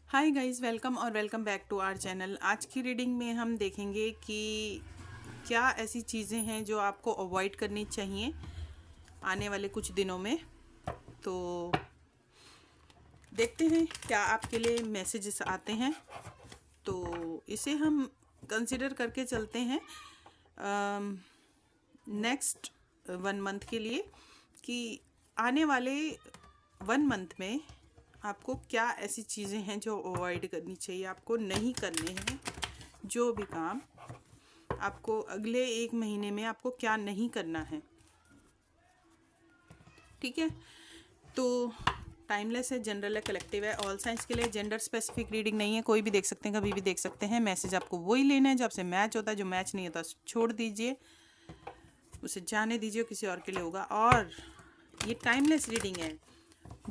हाय guys, welcome और welcome back to our channel. आज की रीडिंग में हम देखेंगे कि क्या ऐसी चीज़ें हैं जो आपको अवॉइड करनी चाहिए आने वाले कुछ दिनों में। तो देखते हैं क्या आपके लिए मैसेजेस आते हैं। तो इसे हम कंसिडर करके चलते हैं नेक्स्ट 1 मंथ के लिए कि आने वाले 1 मंथ में आपको क्या ऐसी चीज़ें हैं जो अवॉइड करनी चाहिए, आपको नहीं करने हैं। जो भी काम आपको अगले 1 महीने में आपको क्या नहीं करना है, ठीक है। तो टाइमलेस है, जनरल है, कलेक्टिव है, ऑल साइंस के लिए। जेंडर स्पेसिफिक रीडिंग नहीं है, कोई भी देख सकते हैं, कभी भी देख सकते हैं। मैसेज आपको वही लेना है जो आपसे मैच होता है, जो मैच नहीं होता छोड़ दीजिए, उसे जाने दीजिए, किसी और के लिए होगा। और ये टाइमलेस रीडिंग है,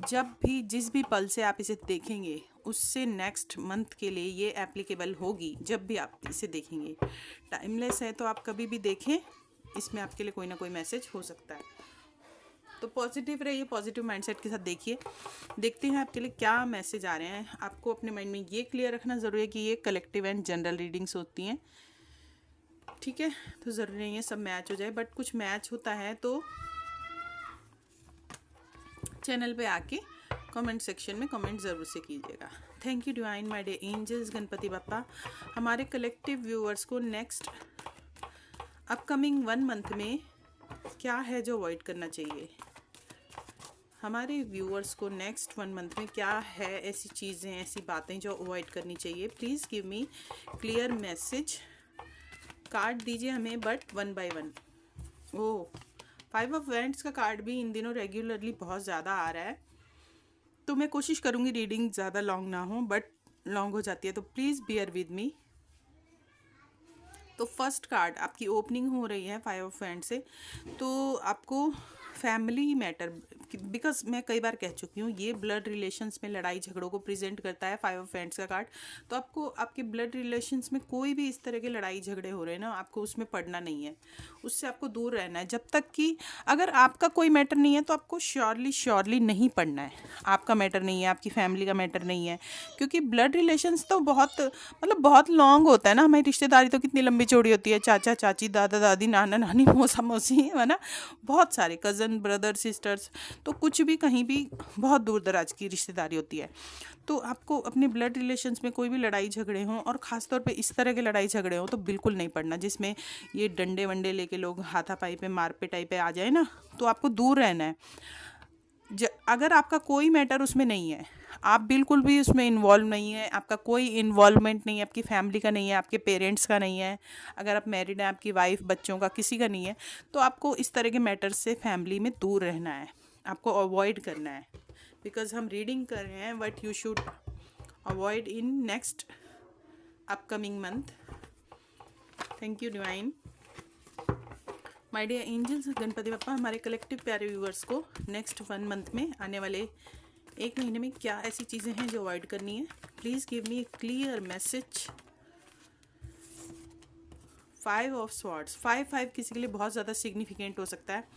जब भी जिस भी पल से आप इसे देखेंगे उससे नेक्स्ट मंथ के लिए ये एप्लीकेबल होगी। जब भी आप इसे देखेंगे, टाइमलेस है तो आप कभी भी देखें, इसमें आपके लिए कोई ना कोई मैसेज हो सकता है। तो पॉजिटिव रहिए, पॉजिटिव माइंडसेट के साथ देखिए। देखते हैं आपके लिए क्या मैसेज आ रहे हैं। आपको अपने माइंड में ये क्लियर रखना ज़रूरी है कि ये कलेक्टिव एंड जनरल रीडिंग्स होती हैं, ठीक है। तो ज़रूरी नहीं है सब मैच हो जाए, बट कुछ मैच होता है तो चैनल पे आके कमेंट सेक्शन में कमेंट ज़रूर से कीजिएगा। Thank you divine, my dear angels, Ganpati Bappa. हमारे कलेक्टिव व्यूअर्स को नेक्स्ट अपकमिंग 1 मंथ में क्या है जो अवॉइड करना चाहिए। हमारे व्यूअर्स को नेक्स्ट 1 मंथ में क्या है ऐसी चीज़ें, ऐसी बातें जो अवॉइड करनी चाहिए। Please give me clear message. Card दीजिए हमें, but 1 by 1। Oh, 5 of wands का कार्ड भी इन दिनों रेगुलरली बहुत ज़्यादा आ रहा है। तो मैं कोशिश करूँगी रीडिंग ज़्यादा लॉन्ग ना हो, बट लॉन्ग हो जाती है तो प्लीज़ बियर विद मी। तो फर्स्ट कार्ड आपकी ओपनिंग हो रही है 5 ऑफ वैंड से। तो आपको फैमिली मैटर, बिकॉज मैं कई बार कह चुकी हूँ ये ब्लड रिलेशंस में लड़ाई झगड़ों को प्रेजेंट करता है 5 ऑफ वैंड्स का कार्ड। तो आपको आपके ब्लड रिलेशंस में कोई भी इस तरह के लड़ाई झगड़े हो रहे हैं ना, आपको उसमें पड़ना नहीं है, उससे आपको दूर रहना है। जब तक कि अगर आपका कोई मैटर नहीं है तो आपको श्योरली श्योरली नहीं पड़ना है। आपका मैटर नहीं है, आपकी फैमिली का मैटर नहीं है, क्योंकि ब्लड रिलेशंस तो बहुत मतलब बहुत लॉन्ग होता है ना। हमारी रिश्तेदारी तो कितनी लंबी चौड़ी होती है, चाचा चाची, दादा दादी, नाना नानी, मौसा मौसी, है ना, बहुत सारे कज़न, ब्रदर, सिस्टर्स। तो कुछ भी कहीं भी बहुत दूर दराज की रिश्तेदारी होती है। तो आपको अपने ब्लड रिलेशंस में कोई भी लड़ाई झगड़े हों, और ख़ासतौर पे इस तरह के लड़ाई झगड़े हों, तो बिल्कुल नहीं पड़ना जिसमें ये डंडे वंडे लेके लोग हाथापाई पे, मार पिटाई पे आ जाए ना, तो आपको दूर रहना है। अगर आपका कोई मैटर उसमें नहीं है, आप बिल्कुल भी उसमें इन्वॉल्व नहीं है, आपका कोई इन्वॉल्वमेंट नहीं है, आपकी फैमिली का नहीं है, आपके पेरेंट्स का नहीं है, अगर आप मैरिड हैं, आपकी वाइफ, बच्चों का किसी का नहीं है, तो आपको इस तरह के मैटर्स से फैमिली में दूर रहना है, आपको अवॉइड करना है। बिकॉज हम रीडिंग कर रहे हैं what you should avoid in next upcoming month. Thank you divine, my dear angels, Ganpati Bappa. हमारे कलेक्टिव प्यारे व्यूअर्स को नेक्स्ट 1 मंथ में, आने वाले 1 महीने में क्या ऐसी चीज़ें हैं जो अवॉइड करनी है। Please give me A clear message. 5 of swords, 5 किसी के लिए बहुत ज़्यादा सिग्निफिकेंट हो सकता है।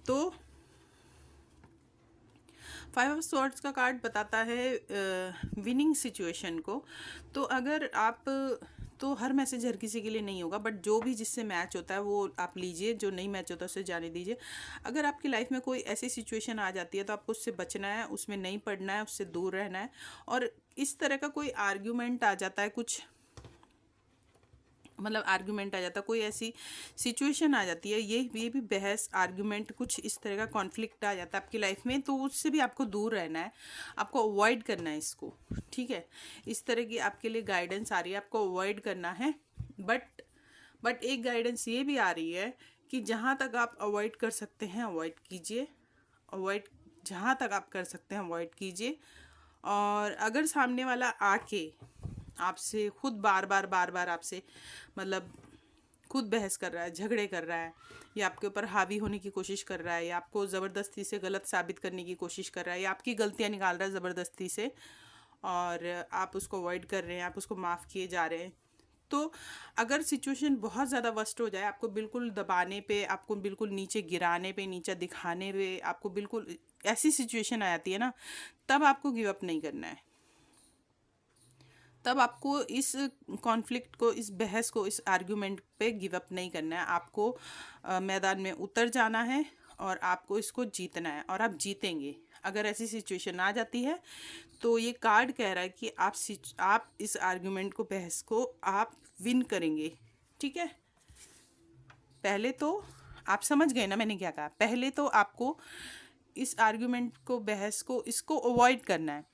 तो 5 ऑफ स्वॉर्ड्स का कार्ड बताता है विनिंग सिचुएशन को। तो अगर आप, तो हर मैसेज हर किसी के लिए नहीं होगा, बट जो भी जिससे मैच होता है वो आप लीजिए, जो नहीं मैच होता उसे जाने दीजिए। अगर आपकी लाइफ में कोई ऐसी सिचुएशन आ जाती है तो आपको उससे बचना है, उसमें नहीं पड़ना है, उससे दूर रहना है। और इस तरह का कोई आर्ग्यूमेंट आ जाता है, कुछ मतलब आर्ग्यूमेंट आ जाता है, कोई ऐसी सिचुएशन आ जाती है, ये भी बहस, आर्ग्यूमेंट, कुछ इस तरह का कॉन्फ्लिक्ट आ जाता है आपकी लाइफ में, तो उससे भी आपको दूर रहना है, आपको अवॉइड करना है इसको, ठीक है। इस तरह की आपके लिए गाइडेंस आ रही है, आपको अवॉइड करना है। बट एक गाइडेंस ये भी आ रही है कि जहाँ तक आप अवॉइड कर सकते हैं अवॉइड कीजिए, अवॉइड जहाँ तक आप कर सकते हैं अवॉइड कीजिए। और अगर सामने वाला आके आपसे खुद बार बार आपसे मतलब खुद बहस कर रहा है, झगड़े कर रहा है, या आपके ऊपर हावी होने की कोशिश कर रहा है, या आपको ज़बरदस्ती से गलत साबित करने की कोशिश कर रहा है, या आपकी गलतियाँ निकाल रहा है ज़बरदस्ती से, और आप उसको अवॉइड कर रहे हैं, आप उसको माफ़ किए जा रहे हैं, तो अगर सिचुएशन बहुत ज़्यादा वर्स्ट हो जाए, आपको बिल्कुल दबाने पे, आपको बिल्कुल नीचे गिराने पे, नीचे दिखाने पे, आपको बिल्कुल ऐसी सिचुएशन आ जाती है ना, तब आपको गिव अप नहीं करना है। तब आपको इस कॉन्फ्लिक्ट को, इस बहस को, इस आर्ग्यूमेंट पे गिव अप नहीं करना है। आपको मैदान में उतर जाना है और आपको इसको जीतना है, और आप जीतेंगे। अगर ऐसी सिचुएशन आ जाती है तो ये कार्ड कह रहा है कि आप इस आर्ग्यूमेंट को, बहस को आप विन करेंगे। ठीक है, पहले तो आप समझ गए ना मैंने क्या कहा। पहले तो आपको इस आर्ग्यूमेंट को, बहस को, इसको अवॉइड करना है।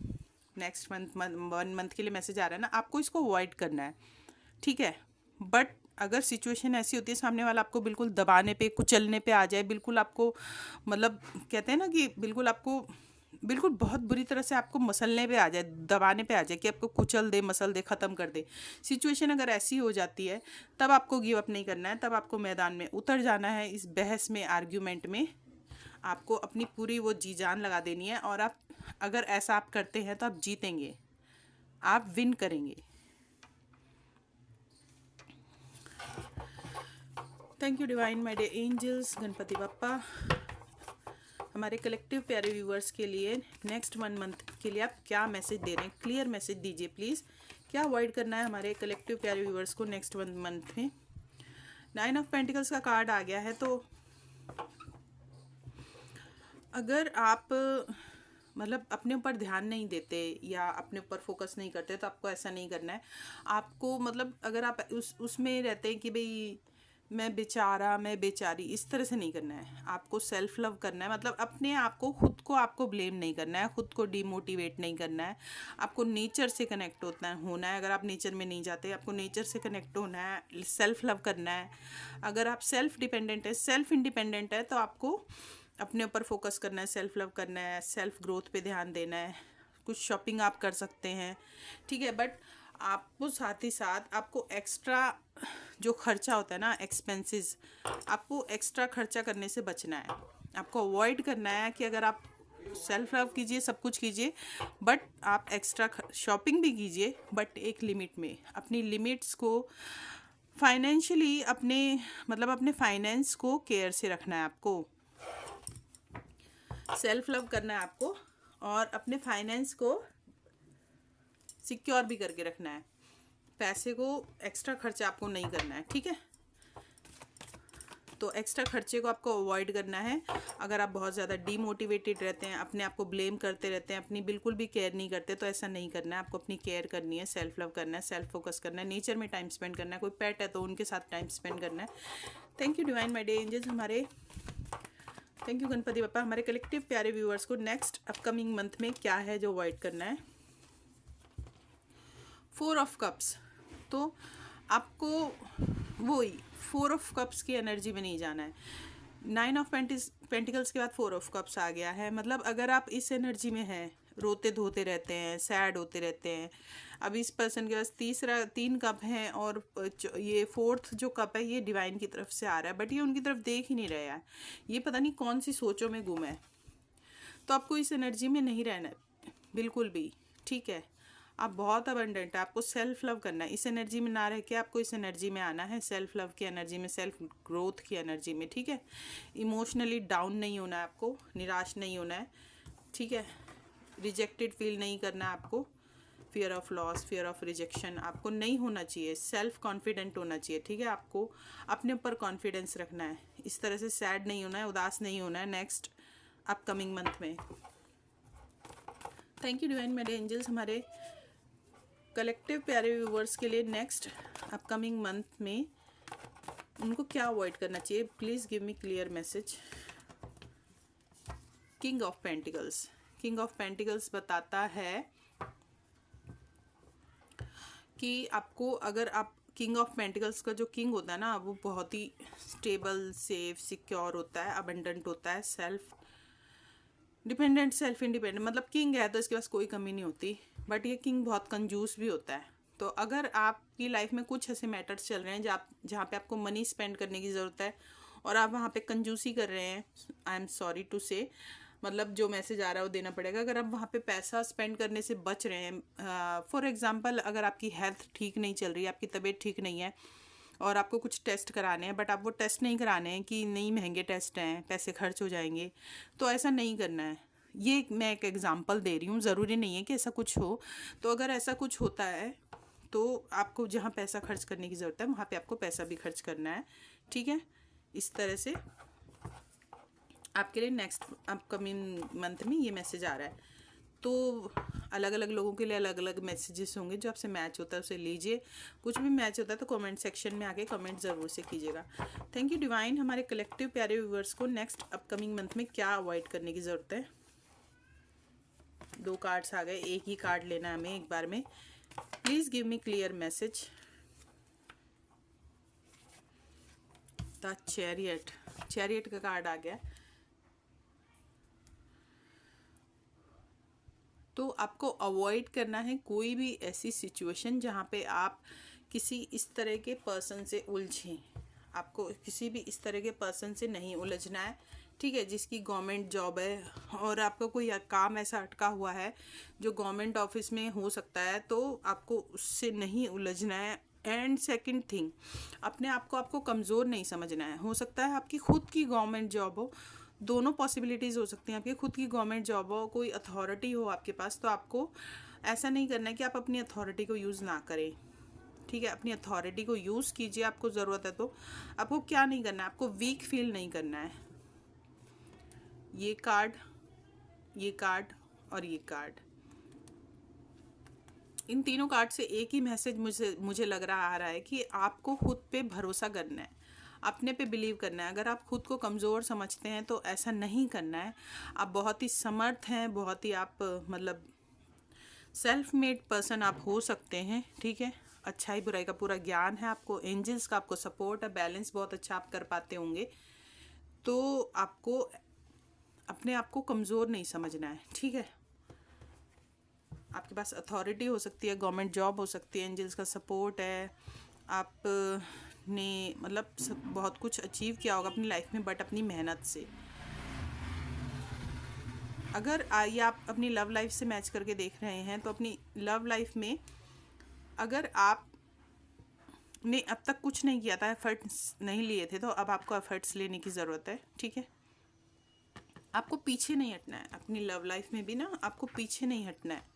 नेक्स्ट मंथ 1 मंथ के लिए मैसेज आ रहा है ना, आपको इसको अवॉइड करना है। ठीक है, बट अगर सिचुएशन ऐसी होती है, सामने वाला आपको बिल्कुल दबाने पे, कुचलने पे आ जाए, बिल्कुल आपको मतलब कहते हैं ना कि बिल्कुल आपको, बिल्कुल बहुत बुरी तरह से आपको मसलने पे आ जाए, दबाने पे आ जाए कि आपको कुचल दे, मसल दे, ख़त्म कर दे। सिचुएशन अगर ऐसी हो जाती है, तब आपको गिव अप नहीं करना है। तब आपको मैदान में उतर जाना है। इस बहस में, आर्ग्यूमेंट में आपको अपनी पूरी वो जी जान लगा देनी है, और आप अगर ऐसा आप करते हैं तो आप जीतेंगे, आप विन करेंगे। Thank you divine, my dear angels, Ganpati Bappa. हमारे कलेक्टिव प्यारे व्यूवर्स के लिए नेक्स्ट 1 मंथ के लिए आप क्या मैसेज दे रहे हैं? क्लियर मैसेज दीजिए प्लीज़। क्या अवॉइड करना है हमारे कलेक्टिव प्यारे व्यूवर्स को नेक्स्ट 1 मंथ में? 9 ऑफ पेंटिकल्स का कार्ड आ गया है। तो अगर आप मतलब अपने ऊपर ध्यान नहीं देते या अपने ऊपर फोकस नहीं करते, तो आपको ऐसा नहीं करना है। आपको मतलब अगर आप उसमें रहते हैं कि भाई मैं बेचारा, मैं बेचारी, इस तरह से नहीं करना है। आपको सेल्फ लव करना है, मतलब अपने आप को, खुद को आपको ब्लेम नहीं करना है, खुद को डिमोटिवेट नहीं करना है। आपको नेचर से कनेक्ट होना है। अगर आप नेचर में नहीं जाते, आपको नेचर से कनेक्ट होना है, सेल्फ लव करना है। अगर आप सेल्फ डिपेंडेंट है, सेल्फ इंडिपेंडेंट है, तो आपको अपने ऊपर फोकस करना है, सेल्फ लव करना है, सेल्फ ग्रोथ पे ध्यान देना है। कुछ शॉपिंग आप कर सकते हैं, ठीक है, बट आपको साथ ही साथ आपको एक्स्ट्रा जो खर्चा होता है ना, एक्सपेंसेस, आपको एक्स्ट्रा खर्चा करने से बचना है। आपको अवॉइड करना है कि अगर आप सेल्फ लव कीजिए, सब कुछ कीजिए, बट आप एक्स्ट्रा शॉपिंग भी कीजिए, बट एक लिमिट में। अपनी लिमिट्स को फाइनेंशियली, अपने मतलब अपने फाइनेंस को केयर से रखना है। आपको सेल्फ लव करना है आपको, और अपने फाइनेंस को सिक्योर भी करके रखना है। पैसे को एक्स्ट्रा खर्चा आपको नहीं करना है, ठीक है। तो एक्स्ट्रा खर्चे को आपको अवॉइड करना है। अगर आप बहुत ज़्यादा डीमोटिवेटेड रहते हैं, अपने आप को ब्लेम करते रहते हैं, अपनी बिल्कुल भी केयर नहीं करते, तो ऐसा नहीं करना है। आपको अपनी केयर करनी है, सेल्फ लव करना है, सेल्फ फोकस करना है, नेचर में टाइम स्पेंड करना है। कोई पेट है तो उनके साथ टाइम स्पेंड करना है। Thank you divine, my dear angels. हमारे थैंक यू गणपति बप्पा। हमारे कलेक्टिव प्यारे व्यूअर्स को नेक्स्ट अपकमिंग मंथ में क्या है जो अवॉइड करना है? 4 ऑफ कप्स। तो आपको वही 4 ऑफ कप्स की एनर्जी में नहीं जाना है। 9 ऑफ पेंटिकल्स के बाद 4 ऑफ कप्स आ गया है। मतलब अगर आप इस एनर्जी में हैं, रोते धोते रहते हैं, सैड होते रहते हैं। अब इस पर्सन के पास 3 कप हैं, और ये 4th जो कप है ये डिवाइन की तरफ से आ रहा है, बट ये उनकी तरफ देख ही नहीं रहा है। ये पता नहीं कौन सी सोचों में गुम है। तो आपको इस एनर्जी में नहीं रहना है बिल्कुल भी, ठीक है। आप बहुत अबंडेंट है, आपको सेल्फ लव करना है। इस एनर्जी में ना रह के आपको इस एनर्जी में आना है, सेल्फ लव की एनर्जी में, सेल्फ ग्रोथ की एनर्जी में, ठीक है। इमोशनली डाउन नहीं होना है आपको, निराश नहीं होना है, ठीक है। रिजेक्टेड फील नहीं करना है आपको। Fear of loss, fear of rejection आपको नहीं होना चाहिए। सेल्फ कॉन्फिडेंट होना चाहिए, ठीक है। आपको अपने ऊपर कॉन्फिडेंस रखना है। इस तरह से सैड नहीं होना है, उदास नहीं होना है नेक्स्ट अपकमिंग मंथ में। थैंक यू डिवाइन मेरे एंजल्स। हमारे कलेक्टिव प्यारे व्यूवर्स के लिए नेक्स्ट अपकमिंग मंथ में उनको क्या अवॉइड करना चाहिए? Please give me clear message. King of pentacles. King of pentacles बताता है कि आपको, अगर आप किंग ऑफ पेंटिकल्स का जो किंग होता है ना, वो बहुत ही स्टेबल, सेफ, सिक्योर होता है, अबंडेंट होता है, सेल्फ डिपेंडेंट, सेल्फ इंडिपेंडेंट। मतलब किंग है तो इसके पास कोई कमी नहीं होती, बट ये किंग बहुत कंजूस भी होता है। तो अगर आपकी लाइफ में कुछ ऐसे मैटर्स चल रहे हैं जहाँ पे आपको मनी स्पेंड करने की ज़रूरत है और आप वहाँ पे कंजूसी कर रहे हैं, आई एम सॉरी टू से, मतलब जो मैसेज आ रहा है वो देना पड़ेगा। अगर आप वहाँ पे पैसा स्पेंड करने से बच रहे हैं, फॉर एग्जांपल अगर आपकी हेल्थ ठीक नहीं चल रही है, आपकी तबीयत ठीक नहीं है और आपको कुछ टेस्ट कराने हैं, बट आप वो टेस्ट नहीं कराने हैं कि नहीं, महंगे टेस्ट हैं, पैसे खर्च हो जाएंगे, तो ऐसा नहीं करना है। ये मैं एक एग्जांपल दे रही हूँ, ज़रूरी नहीं है कि ऐसा कुछ हो। तो अगर ऐसा कुछ होता है तो आपको जहाँ पैसा खर्च करने की ज़रूरत है वहाँ पे आपको पैसा भी खर्च करना है, ठीक है। इस तरह से आपके लिए नेक्स्ट अपकमिंग मंथ में ये मैसेज आ रहा है। तो अलग अलग लोगों के लिए अलग अलग मैसेजेस होंगे, जो आपसे मैच होता है उसे लीजिए। कुछ भी मैच होता है तो कमेंट सेक्शन में आके कमेंट ज़रूर से कीजिएगा। Thank you divine. हमारे कलेक्टिव प्यारे व्यूअर्स को नेक्स्ट अपकमिंग मंथ में क्या अवॉइड करने की ज़रूरत है। 2 कार्ड्स आ गए, एक ही कार्ड लेना है हमें एक बार में। Please give me clear message. The chariot, chariot का कार्ड आ गया। तो आपको अवॉइड करना है कोई भी ऐसी सिचुएशन जहाँ पे आप किसी इस तरह के पर्सन से उलझें। आपको किसी भी इस तरह के पर्सन से नहीं उलझना है, ठीक है। जिसकी गवर्नमेंट जॉब है और आपका कोई काम ऐसा अटका हुआ है जो गवर्नमेंट ऑफिस में हो सकता है, तो आपको उससे नहीं उलझना है। एंड सेकंड थिंग, अपने आप को आपको कमज़ोर नहीं समझना है। हो सकता है आपकी खुद की गवर्नमेंट जॉब हो, दोनों पॉसिबिलिटीज़ हो सकती हैं। आपकी खुद की गवर्नमेंट जॉब हो, कोई अथॉरिटी हो आपके पास, तो आपको ऐसा नहीं करना है कि आप अपनी अथॉरिटी को यूज़ ना करें, ठीक है। अपनी अथॉरिटी को यूज़ कीजिए, आपको ज़रूरत है तो। आपको क्या नहीं करना है, आपको वीक फील नहीं करना है। ये कार्ड, ये कार्ड और ये कार्ड, इन तीनों कार्ड से एक ही मैसेज मुझे लग रहा आ रहा है कि आपको खुद पे भरोसा करना है, अपने पे बिलीव करना है। अगर आप खुद को कमज़ोर समझते हैं तो ऐसा नहीं करना है। आप बहुत ही समर्थ हैं, बहुत ही आप मतलब सेल्फ मेड पर्सन आप हो सकते हैं, ठीक है। अच्छाई बुराई का पूरा ज्ञान है आपको, एंजल्स का आपको सपोर्ट है, बैलेंस बहुत अच्छा आप कर पाते होंगे। तो आपको अपने आप को कमज़ोर नहीं समझना है, ठीक है। आपके पास अथॉरिटी हो सकती है, गवर्नमेंट जॉब हो सकती है, एंजल्स का सपोर्ट है। आप ने मतलब बहुत कुछ अचीव किया होगा अपनी लाइफ में, बट अपनी मेहनत से। अगर ये आप अपनी लव लाइफ से मैच करके देख रहे हैं तो अपनी लव लाइफ में अगर आप ने अब तक कुछ नहीं किया था, एफर्ट्स नहीं लिए थे, तो अब आपको एफर्ट्स लेने की ज़रूरत है, ठीक है। आपको पीछे नहीं हटना है अपनी लव लाइफ में भी ना, आपको पीछे नहीं हटना है।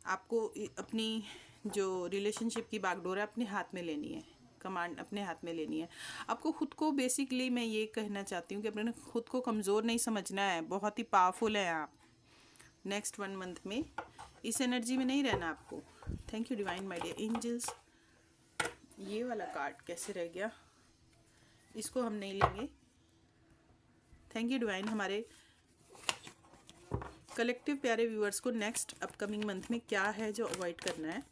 आपको अपनी जो रिलेशनशिप की बागडोर है अपने हाथ में लेनी है, कमांड अपने हाथ में लेनी है। आपको खुद को बेसिकली मैं ये कहना चाहती हूँ कि अपने खुद को कमज़ोर नहीं समझना है, बहुत ही पावरफुल है आप। नेक्स्ट 1 मंथ में इस एनर्जी में नहीं रहना आपको। Thank you divine my dear angels. ये वाला कार्ड कैसे रह गया, इसको हम नहीं लेंगे। Thank you divine. हमारे कलेक्टिव प्यारे व्यूअर्स को नेक्स्ट अपकमिंग मंथ में क्या है जो अवॉइड करना है।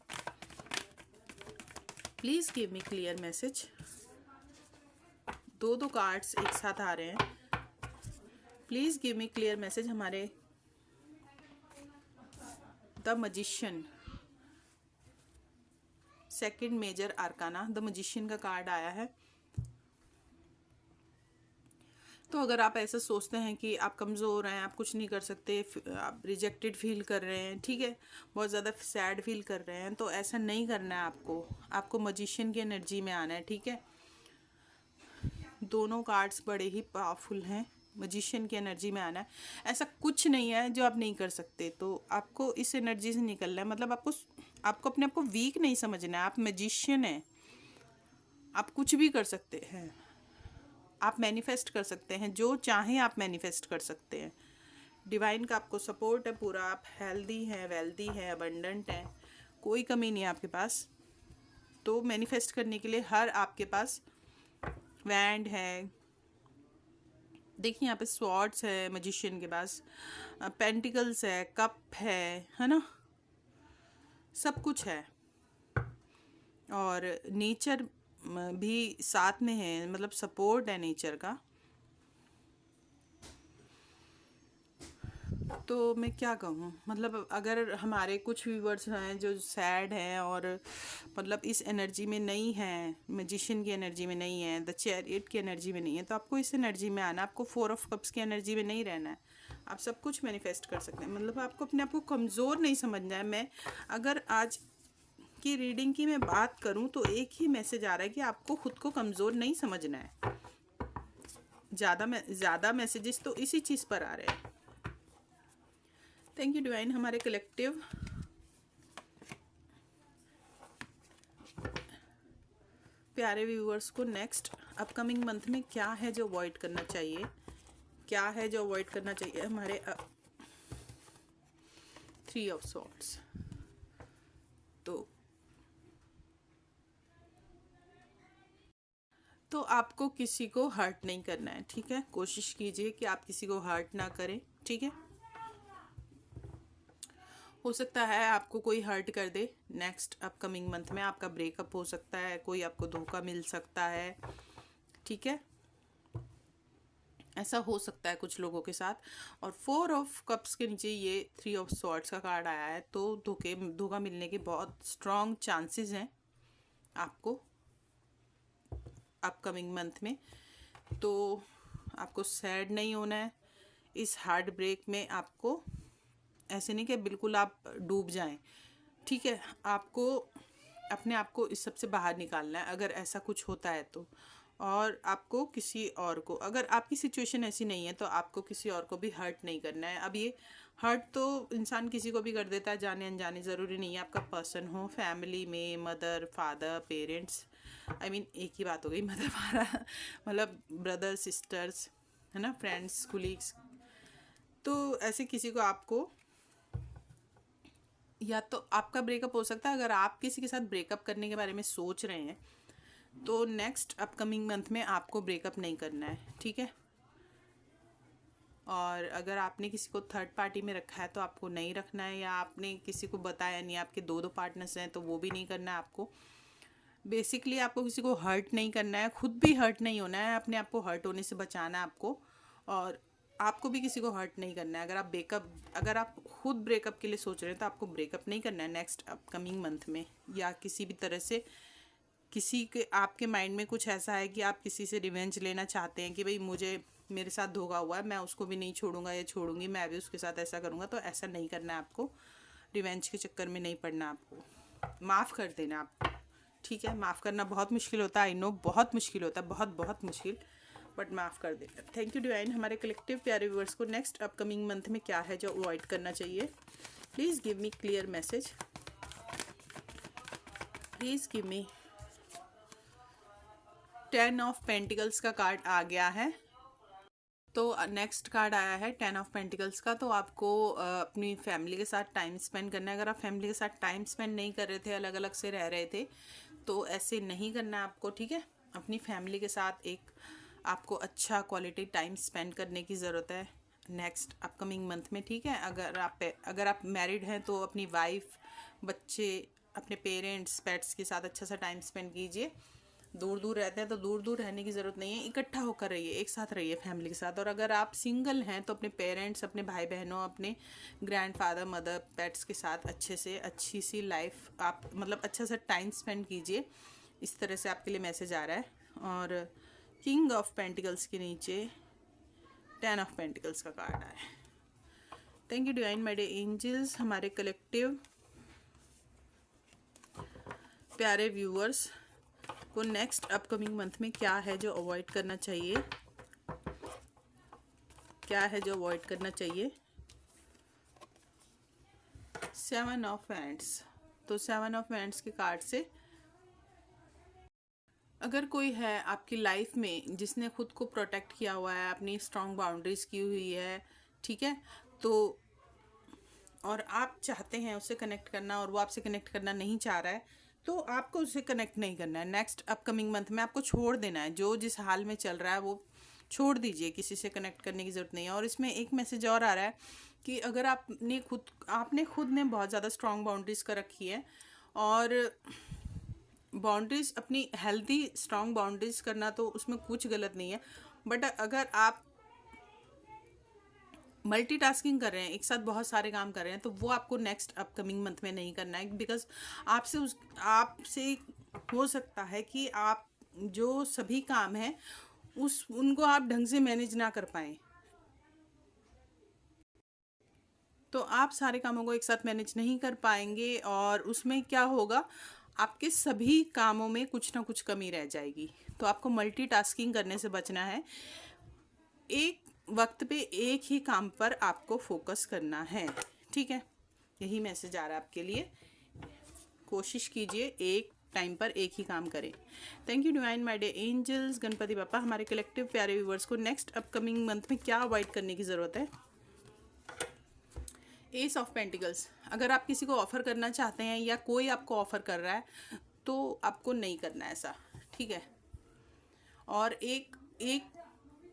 Please give me clear message. 2 cards एक साथ आ रहे हैं। Please give me clear message. हमारे the magician, second major arcana, the magician का कार्ड आया है। तो अगर आप ऐसा सोचते हैं कि आप कमज़ोर हैं, आप कुछ नहीं कर सकते, आप रिजेक्टेड फील कर रहे हैं, ठीक है, बहुत ज़्यादा सैड फील कर रहे हैं, तो ऐसा नहीं करना है आपको। आपको मजिशियन की एनर्जी में आना है, ठीक है। दोनों कार्ड्स बड़े ही पावरफुल हैं, मजिशियन की एनर्जी में आना है। ऐसा कुछ नहीं है जो आप नहीं कर सकते, तो आपको इस एनर्जी से निकलना है। मतलब आपको अपने आप को वीक नहीं समझना है। आप मजिशियन हैं, आप कुछ भी कर सकते हैं, आप मैनिफेस्ट कर सकते हैं, जो चाहें आप मैनिफेस्ट कर सकते हैं। डिवाइन का आपको सपोर्ट है पूरा, आप हेल्दी हैं, वेल्दी हैं, अबंडेंट हैं, कोई कमी नहीं है आपके पास। तो मैनिफेस्ट करने के लिए हर आपके पास वैंड है, देखिए यहाँ पे स्वॉर्ड्स है मजिशियन के पास, पेंटिकल्स है, कप है ना, सब कुछ है। और नेचर भी साथ में है, मतलब सपोर्ट है नेचर का। तो मैं क्या कहूँ, मतलब अगर हमारे कुछ व्यूवर्स हैं जो सैड हैं और मतलब इस एनर्जी में नहीं हैं, मैजिशियन की एनर्जी में नहीं है, द चैरियट की एनर्जी में नहीं है, तो आपको इस एनर्जी में आना। आपको 4 ऑफ कप्स की एनर्जी में नहीं रहना है। आप सब कुछ मैनिफेस्ट कर सकते हैं। मतलब आपको अपने आप को कमज़ोर नहीं समझना है। मैं अगर आज की रीडिंग की मैं बात करूं तो एक ही मैसेज आ रहा है कि आपको खुद को कमज़ोर नहीं समझना है। ज़्यादा मैसेजेस तो इसी चीज़ पर आ रहे हैं। Thank you divine. हमारे कलेक्टिव प्यारे व्यूअर्स को नेक्स्ट अपकमिंग मंथ में क्या है जो अवॉइड करना चाहिए, क्या है जो अवॉइड करना चाहिए हमारे 3 ऑफ सॉर्ड्स। तो आपको किसी को हर्ट नहीं करना है, ठीक है। कोशिश कीजिए कि आप किसी को हर्ट ना करें, ठीक है। हो सकता है आपको कोई हर्ट कर दे, नेक्स्ट अपकमिंग मंथ में आपका ब्रेकअप हो सकता है, कोई आपको धोखा मिल सकता है, ठीक है। ऐसा हो सकता है कुछ लोगों के साथ। और 4 ऑफ कप्स के नीचे ये 3 ऑफ सॉर्ड्स का कार्ड आया है, तो धोखा मिलने के बहुत स्ट्रॉन्ग चांसेस हैं आपको अपकमिंग मंथ में। तो आपको सैड नहीं होना है इस हार्ट ब्रेक में। आपको ऐसे नहीं कि बिल्कुल आप डूब जाएं, ठीक है। आपको अपने आप को इस सब से बाहर निकालना है अगर ऐसा कुछ होता है तो। और आपको किसी और को, अगर आपकी सिचुएशन ऐसी नहीं है तो आपको किसी और को भी हर्ट नहीं करना है। अब ये हर्ट तो इंसान किसी को भी कर देता है, जाने अनजाने, ज़रूरी नहीं है आपका पर्सन हो। फैमिली में mother father parents, I mean एक ही बात हो गई, मदर फादर मतलब ब्रदर सिस्टर्स, है ना, फ्रेंड्स कुलीग्स। तो ऐसे किसी को आपको, या तो आपका ब्रेकअप हो सकता है, अगर आप किसी के साथ ब्रेकअप करने के बारे में सोच रहे हैं तो नेक्स्ट अपकमिंग मंथ में आपको ब्रेकअप नहीं करना है, ठीक है। और अगर आपने किसी को थर्ड पार्टी में रखा है तो आपको नहीं रखना है, या आपने किसी को बताया नहीं, आपके 2 पार्टनर्स हैं तो वो भी नहीं करना है आपको। बेसिकली आपको किसी को हर्ट नहीं करना है, खुद भी हर्ट नहीं होना है, अपने आप को हर्ट होने से बचाना है आपको। और आपको भी किसी को हर्ट नहीं करना है। अगर आप खुद ब्रेकअप के लिए सोच रहे हैं तो आपको ब्रेकअप नहीं करना है नेक्स्ट अपकमिंग मंथ में। या किसी भी तरह से किसी के आपके माइंड में कुछ ऐसा है कि आप किसी से रिवेंज लेना चाहते हैं कि भाई मेरे साथ धोखा हुआ है, मैं उसको भी नहीं छोड़ूंगा या छोड़ूंगी, मैं भी उसके साथ ऐसा करूंगा, तो ऐसा नहीं करना है आपको। रिवेंज के चक्कर में नहीं पड़ना आपको। माफ़ कर देना आपको, ठीक है। माफ़ करना बहुत मुश्किल होता है, आई नो, बहुत मुश्किल होता है, बहुत बहुत मुश्किल, बट माफ़ कर देना। Thank you divine. हमारे कलेक्टिव प्यारे व्यूअर्स को नेक्स्ट अपकमिंग मंथ में क्या है जो अवॉइड करना चाहिए। Please give me clear message, please give me. 10 of pentacles का कार्ड आ गया है, तो नेक्स्ट कार्ड आया है 10 ऑफ पेंटिकल्स का। तो आपको अपनी फैमिली के साथ टाइम स्पेंड करना है। अगर आप फैमिली के साथ टाइम स्पेंड नहीं कर रहे थे, अलग अलग से रह रहे थे, तो ऐसे नहीं करना है आपको, ठीक है। अपनी फैमिली के साथ एक आपको अच्छा क्वालिटी टाइम स्पेंड करने की ज़रूरत है नेक्स्ट अपकमिंग मंथ में, ठीक है। अगर आप मैरिड हैं तो अपनी वाइफ, बच्चे, अपने पेरेंट्स, पेट्स के साथ अच्छा सा टाइम स्पेंड कीजिए। दूर दूर रहते हैं तो दूर दूर रहने की ज़रूरत नहीं है, इकट्ठा होकर रहिए, एक साथ रहिए फैमिली के साथ। और अगर आप सिंगल हैं तो अपने पेरेंट्स, अपने भाई बहनों, अपने ग्रैंडफादर मदर, पेट्स के साथ अच्छे से अच्छी सी लाइफ आप मतलब अच्छा सा टाइम स्पेंड कीजिए। इस तरह से आपके लिए मैसेज आ रहा है। और किंग ऑफ पेंटिकल्स के नीचे 10 ऑफ पेंटिकल्स का कार्ड आया है। Thank you divine my dear angels. हमारे कलेक्टिव प्यारे व्यूअर्स को नेक्स्ट अपकमिंग मंथ में क्या है जो अवॉइड करना चाहिए, क्या है जो अवॉइड करना चाहिए। 7 ऑफ हैंड्स। तो 7 ऑफ हैंड्स के कार्ड से अगर कोई है आपकी लाइफ में जिसने खुद को प्रोटेक्ट किया हुआ है, अपनी स्ट्रॉन्ग बाउंड्रीज की हुई है, ठीक है, तो और आप चाहते हैं उससे कनेक्ट करना और वो आपसे कनेक्ट करना नहीं चाह रहा है, तो आपको उससे कनेक्ट नहीं करना है। नेक्स्ट अपकमिंग मंथ में आपको छोड़ देना है, जो जिस हाल में चल रहा है वो छोड़ दीजिए, किसी से कनेक्ट करने की ज़रूरत नहीं है। और इसमें एक मैसेज और आ रहा है कि अगर आपने खुद ने बहुत ज़्यादा स्ट्रॉन्ग बाउंड्रीज कर रखी है, और बाउंड्रीज अपनी हेल्दी स्ट्रॉन्ग बाउंड्रीज करना तो उसमें कुछ गलत नहीं है, बट अगर आप मल्टीटास्किंग कर रहे हैं, एक साथ बहुत सारे काम कर रहे हैं, तो वो आपको नेक्स्ट अपकमिंग मंथ में नहीं करना है। बिकॉज आपसे हो सकता है कि आप जो सभी काम हैं उनको आप ढंग से मैनेज ना कर पाएँ, तो आप सारे कामों को एक साथ मैनेज नहीं कर पाएंगे, और उसमें क्या होगा, आपके सभी कामों में कुछ ना कुछ कमी रह जाएगी। तो आपको मल्टीटास्किंग करने से बचना है। एक वक्त पे एक ही काम पर आपको फोकस करना है, ठीक है। यही मैसेज आ रहा है आपके लिए। कोशिश कीजिए एक टाइम पर एक ही काम करें। Thank you divine my dear angels. Ganpati पापा हमारे कलेक्टिव प्यारे व्यूवर्स को नेक्स्ट अपकमिंग मंथ में क्या अवॉइड करने की ज़रूरत है। एस ऑफ पेंटिकल्स, अगर आप किसी को ऑफ़र करना चाहते हैं या कोई आपको ऑफ़र कर रहा है तो आपको नहीं करना है ऐसा, ठीक है। और एक एक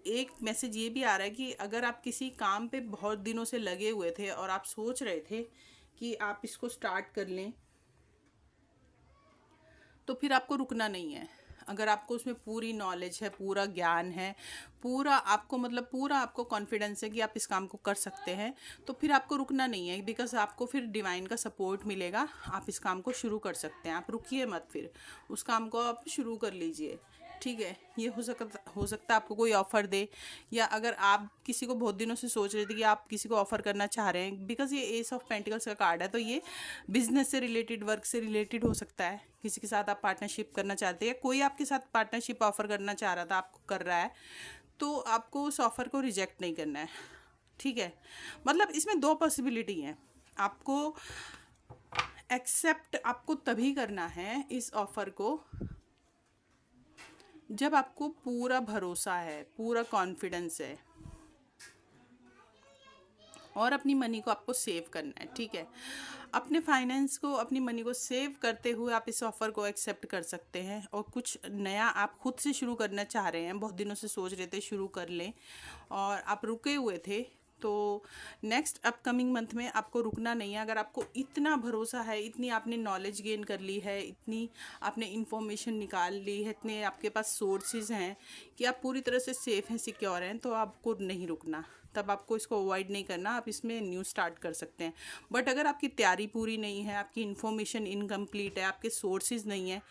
एक मैसेज ये भी आ रहा है कि अगर आप किसी काम पे बहुत दिनों से लगे हुए थे और आप सोच रहे थे कि आप इसको स्टार्ट कर लें, तो फिर आपको रुकना नहीं है। अगर आपको उसमें पूरी नॉलेज है, पूरा ज्ञान है, पूरा आपको मतलब पूरा आपको कॉन्फिडेंस है कि आप इस काम को कर सकते हैं, तो फिर आपको रुकना नहीं है, बिकॉज आपको फिर डिवाइन का सपोर्ट मिलेगा। आप इस काम को शुरू कर सकते हैं। आप रुकिए मत, फिर उस काम को आप शुरू कर लीजिए, ठीक है। ये हो सकता है आपको कोई ऑफ़र दे, या अगर आप किसी को बहुत दिनों से सोच रहे थे कि आप किसी को ऑफ़र करना चाह रहे हैं, बिकॉज ये एस ऑफ पेंटिकल्स का कार्ड है, तो ये बिजनेस से रिलेटेड, वर्क से रिलेटेड हो सकता है। किसी के साथ आप पार्टनरशिप करना चाहते हैं, कोई आपके साथ पार्टनरशिप ऑफ़र करना चाह रहा था, आपको कर रहा है, तो आपको उस ऑफ़र को रिजेक्ट नहीं करना है, ठीक है। मतलब इसमें दो पॉसिबिलिटी हैं। आपको एक्सेप्ट आपको तभी करना है इस ऑफ़र को जब आपको पूरा भरोसा है, पूरा कॉन्फिडेंस है, और अपनी मनी को आपको सेव करना है, ठीक है। अपने फाइनेंस को, अपनी मनी को सेव करते हुए आप इस ऑफ़र को एक्सेप्ट कर सकते हैं, और कुछ नया आप खुद से शुरू करना चाह रहे हैं, बहुत दिनों से सोच रहे थे शुरू कर लें और आप रुके हुए थे, तो नेक्स्ट अपकमिंग मंथ में आपको रुकना नहीं है। अगर आपको इतना भरोसा है, इतनी आपने नॉलेज गेन कर ली है, इतनी आपने इंफॉर्मेशन निकाल ली है, इतने आपके पास सोर्सेज हैं कि आप पूरी तरह से सेफ़ हैं, सिक्योर हैं, तो आपको नहीं रुकना। तब आपको इसको अवॉइड नहीं करना, आप इसमें न्यू स्टार्ट कर सकते हैं। बट अगर आपकी तैयारी पूरी नहीं है, आपकी इन्फॉर्मेशन इनकम्प्लीट है, आपके सोर्सेज नहीं है,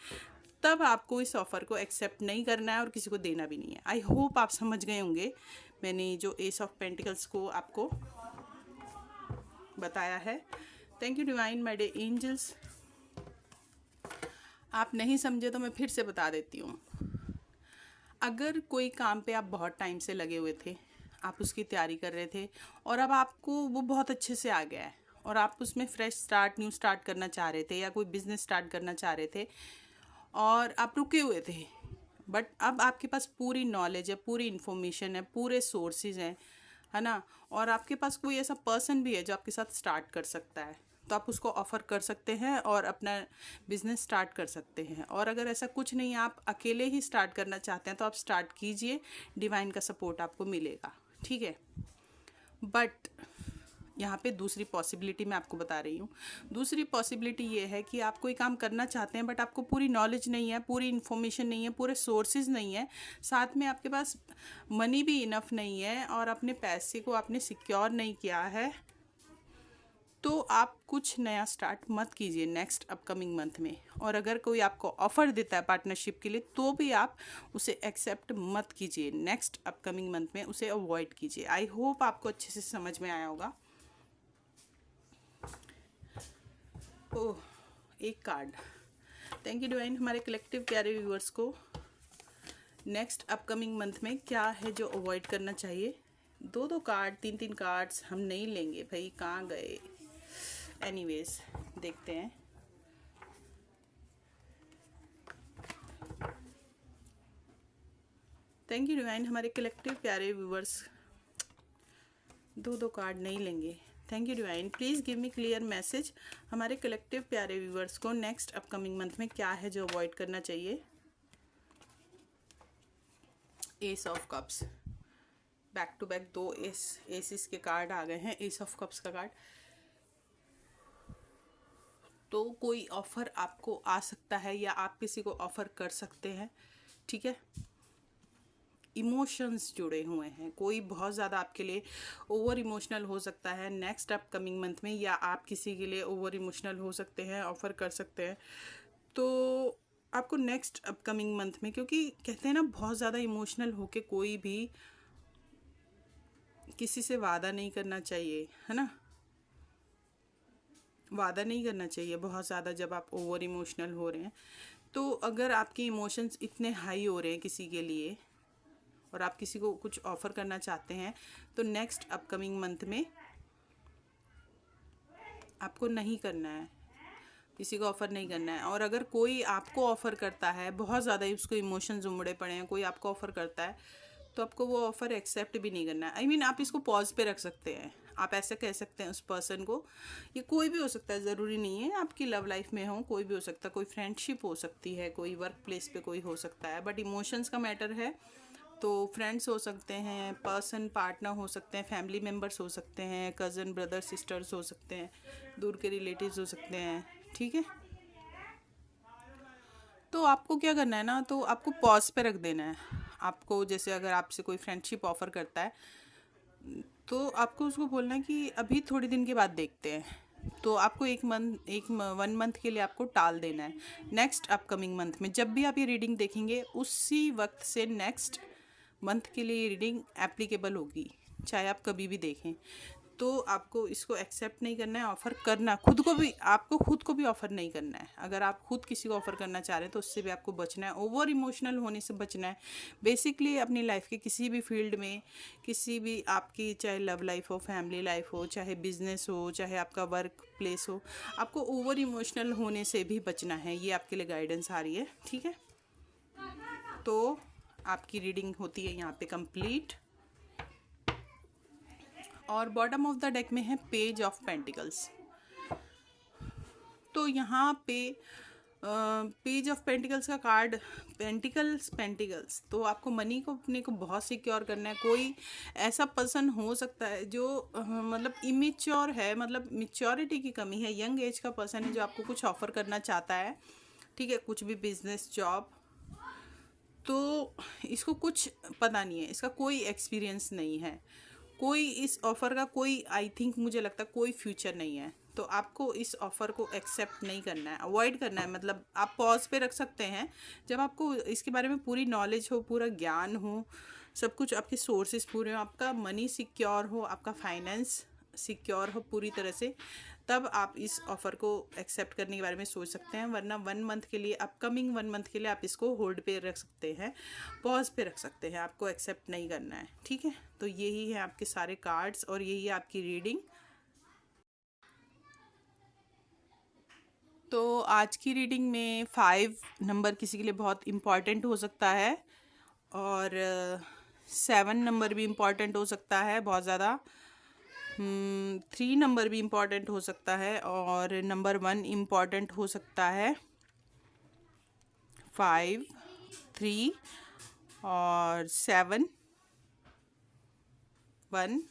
तब आपको इस ऑफ़र को एक्सेप्ट नहीं करना है और किसी को देना भी नहीं है। आई होप आप समझ गए होंगे मैंने जो एस ऑफ पेंटिकल्स को आपको बताया है। Thank you divine my dear angels. आप नहीं समझे तो मैं फिर से बता देती हूँ। अगर कोई काम पे आप बहुत टाइम से लगे हुए थे, आप उसकी तैयारी कर रहे थे और अब आपको वो बहुत अच्छे से आ गया है और आप उसमें फ्रेश स्टार्ट, न्यू स्टार्ट करना चाह रहे थे, या कोई बिजनेस स्टार्ट करना चाह रहे थे और आप रुके हुए थे, बट अब आपके पास पूरी नॉलेज है, पूरी इन्फॉर्मेशन है, पूरे सोर्सेज हैं, है ना, और आपके पास कोई ऐसा पर्सन भी है जो आपके साथ स्टार्ट कर सकता है, तो आप उसको ऑफ़र कर सकते हैं और अपना बिजनेस स्टार्ट कर सकते हैं। और अगर ऐसा कुछ नहीं है, आप अकेले ही स्टार्ट करना चाहते हैं, तो आप स्टार्ट कीजिए, डिवाइन का सपोर्ट आपको मिलेगा, ठीक है। बट यहाँ पे दूसरी पॉसिबिलिटी मैं आपको बता रही हूँ। दूसरी पॉसिबिलिटी ये है कि आप कोई काम करना चाहते हैं, बट आपको पूरी नॉलेज नहीं है, पूरी इन्फॉर्मेशन नहीं है, पूरे सोर्सेज नहीं है, साथ में आपके पास मनी भी इनफ नहीं है और अपने पैसे को आपने सिक्योर नहीं किया है, तो आप कुछ नया स्टार्ट मत कीजिए नेक्स्ट अपकमिंग मंथ में। और अगर कोई आपको ऑफ़र देता है पार्टनरशिप के लिए, तो भी आप उसे एक्सेप्ट मत कीजिए नेक्स्ट अपकमिंग मंथ में, उसे अवॉइड कीजिए। आई होप आपको अच्छे से समझ में आया होगा। ओह, एक कार्ड। Thank you divine. हमारे कलेक्टिव प्यारे व्यूअर्स को नेक्स्ट अपकमिंग मंथ में क्या है जो अवॉइड करना चाहिए। दो दो कार्ड, तीन तीन कार्ड्स हम नहीं लेंगे भाई, कहाँ गए। एनीवेज, देखते हैं। Thank you divine. हमारे कलेक्टिव प्यारे व्यूअर्स दो दो कार्ड नहीं लेंगे। Thank you divine. Please give me clear message. हमारे कलेक्टिव प्यारे व्यूअर्स को नेक्स्ट अपकमिंग मंथ में क्या है जो अवॉइड करना चाहिए। Ace of cups, back to back दो एसिस के कार्ड आ गए हैं, एस ऑफ कप्स का कार्ड। तो कोई ऑफ़र आपको आ सकता है या आप किसी को ऑफ़र कर सकते हैं, ठीक है। इमोशंस जुड़े हुए हैं, कोई बहुत ज़्यादा आपके लिए ओवर इमोशनल हो सकता है नेक्स्ट अपकमिंग मंथ में, या आप किसी के लिए ओवर इमोशनल हो सकते हैं, ऑफ़र कर सकते हैं। तो आपको नेक्स्ट अपकमिंग मंथ में, क्योंकि कहते हैं ना बहुत ज़्यादा इमोशनल होके कोई भी किसी से वादा नहीं करना चाहिए, है ना। वादा नहीं करना चाहिए बहुत ज़्यादा जब आप ओवर इमोशनल हो रहे हैं। तो अगर आपके इमोशंस इतने हाई हो रहे हैं किसी के लिए और आप किसी को कुछ ऑफ़र करना चाहते हैं, तो नेक्स्ट अपकमिंग मंथ में आपको नहीं करना है। किसी को ऑफ़र नहीं करना है। और अगर कोई आपको ऑफ़र करता है, बहुत ज़्यादा उसको इमोशंस उमड़े पड़े हैं, कोई आपको ऑफ़र करता है, तो आपको वो ऑफ़र एक्सेप्ट भी नहीं करना है। आई मीन आप इसको पॉज पे रख सकते हैं। आप ऐसे कह सकते हैं उस पर्सन को, ये कोई भी हो सकता है, ज़रूरी नहीं है आपकी लव लाइफ में हो, कोई भी हो सकता है, कोई फ्रेंडशिप हो सकती है, कोई वर्क प्लेस पे कोई हो सकता है, बट इमोशंस का मैटर है। तो फ्रेंड्स हो सकते हैं, पर्सन पार्टनर हो सकते हैं, फैमिली मेम्बर्स हो सकते हैं, कज़न ब्रदर सिस्टर्स हो सकते हैं, दूर के रिलेटिव्स हो सकते हैं, ठीक है। तो आपको क्या करना है ना, तो आपको पॉज पे रख देना है। आपको जैसे अगर आपसे कोई फ्रेंडशिप ऑफर करता है, तो आपको उसको बोलना है कि अभी थोड़े दिन के बाद देखते हैं। तो आपको वन मंथ के लिए आपको टाल देना है। नेक्स्ट अपकमिंग मंथ में जब भी आप ये रीडिंग देखेंगे, उसी वक्त से नेक्स्ट मंथ के लिए ये रीडिंग एप्लीकेबल होगी, चाहे आप कभी भी देखें। तो आपको इसको एक्सेप्ट नहीं करना है, ऑफ़र करना खुद को भी, आपको खुद को भी ऑफ़र नहीं करना है। अगर आप खुद किसी को ऑफ़र करना चाह रहे हैं तो उससे भी आपको बचना है, ओवर इमोशनल होने से बचना है। बेसिकली अपनी लाइफ के किसी भी फील्ड में, किसी भी आपकी, चाहे लव लाइफ हो, फैमिली लाइफ हो, चाहे बिजनेस हो, चाहे आपका वर्क प्लेस हो, आपको ओवर इमोशनल होने से भी बचना है। ये आपके लिए गाइडेंस आ रही है, ठीक है। तो आपकी रीडिंग होती है यहाँ पे कंप्लीट। और बॉटम ऑफ द डेक में है पेज ऑफ पेंटिकल्स। तो यहाँ पे पेज ऑफ पेंटिकल्स का कार्ड, पेंटिकल्स, तो आपको मनी को अपने को बहुत सिक्योर करना है। कोई ऐसा पर्सन हो सकता है जो मतलब इमेच्योर है, मतलब मेच्योरिटी की कमी है, यंग एज का पर्सन है जो आपको कुछ ऑफर करना चाहता है, ठीक है, कुछ भी बिजनेस जॉब। तो इसको कुछ पता नहीं है, इसका कोई एक्सपीरियंस नहीं है, कोई इस ऑफ़र का कोई, आई थिंक मुझे लगता है कोई फ्यूचर नहीं है। तो आपको इस ऑफ़र को एक्सेप्ट नहीं करना है, अवॉइड करना है। मतलब आप पॉज पे रख सकते हैं जब आपको इसके बारे में पूरी नॉलेज हो, पूरा ज्ञान हो, सब कुछ आपके सोर्सेज पूरे हो, आपका मनी सिक्योर हो, आपका फाइनेंस सिक्योर हो पूरी तरह से, तब आप इस ऑफ़र को एक्सेप्ट करने के बारे में सोच सकते हैं। वरना वन मंथ के लिए, अपकमिंग वन मंथ के लिए आप इसको होल्ड पे रख सकते हैं, पॉज पे रख सकते हैं, आपको एक्सेप्ट नहीं करना है, ठीक है। तो यही है आपके सारे कार्ड्स और यही है आपकी रीडिंग। तो आज की रीडिंग में 5 नंबर किसी के लिए बहुत इम्पॉर्टेंट हो सकता है, और 7 नंबर भी इम्पॉर्टेंट हो सकता है बहुत ज़्यादा। 3 नंबर भी इम्पॉर्टेंट हो सकता है, और नंबर 1 इम्पॉर्टेंट हो सकता है। 5, 3 और 7, 1।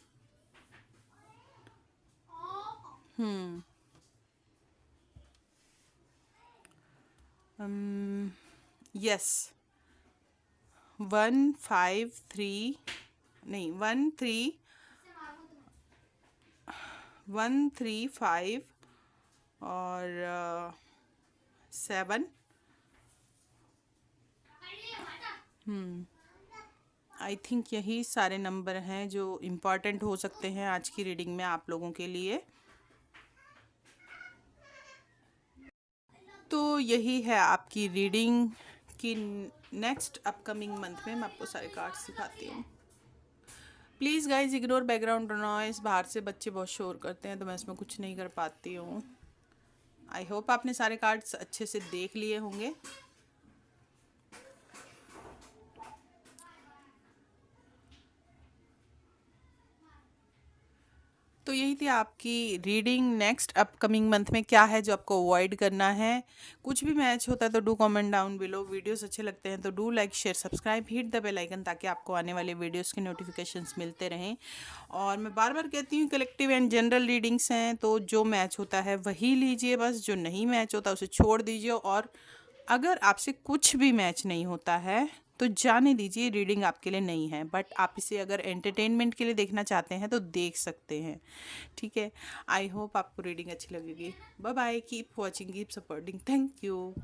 यस, 1, 5, 3, नहीं 1, 3, 1, 3, 5 और 7। आई थिंक यही सारे नंबर हैं जो इम्पॉर्टेंट हो सकते हैं आज की रीडिंग में आप लोगों के लिए। तो यही है आपकी रीडिंग की। नेक्स्ट अपकमिंग मंथ में मैं आपको सारे कार्ड्स दिखाती हूँ। Please guys ignore background noise, बाहर से बच्चे बहुत शोर करते हैं तो मैं इसमें कुछ नहीं कर पाती हूँ। आई होप आपने सारे कार्ड्स अच्छे से देख लिए होंगे। तो यही थी आपकी रीडिंग। नेक्स्ट अपकमिंग मंथ में क्या है जो आपको अवॉइड करना है। कुछ भी मैच होता है तो do comment down below. Videos अच्छे लगते हैं तो do like share subscribe, hit the bell icon, ताकि आपको आने वाले वीडियोस के नोटिफिकेशंस मिलते रहें। और मैं बार बार कहती हूँ कलेक्टिव एंड जनरल रीडिंग्स हैं, तो जो मैच होता है वही लीजिए बस, जो नहीं मैच होता उसे छोड़ दीजिए। और अगर आपसे कुछ भी मैच नहीं होता है तो जाने दीजिए, रीडिंग आपके लिए नहीं है। बट आप इसे अगर एंटरटेनमेंट के लिए देखना चाहते हैं तो देख सकते हैं, ठीक है। आई होप आपको रीडिंग अच्छी लगेगी। Bye bye, keep watching, keep supporting, thank you.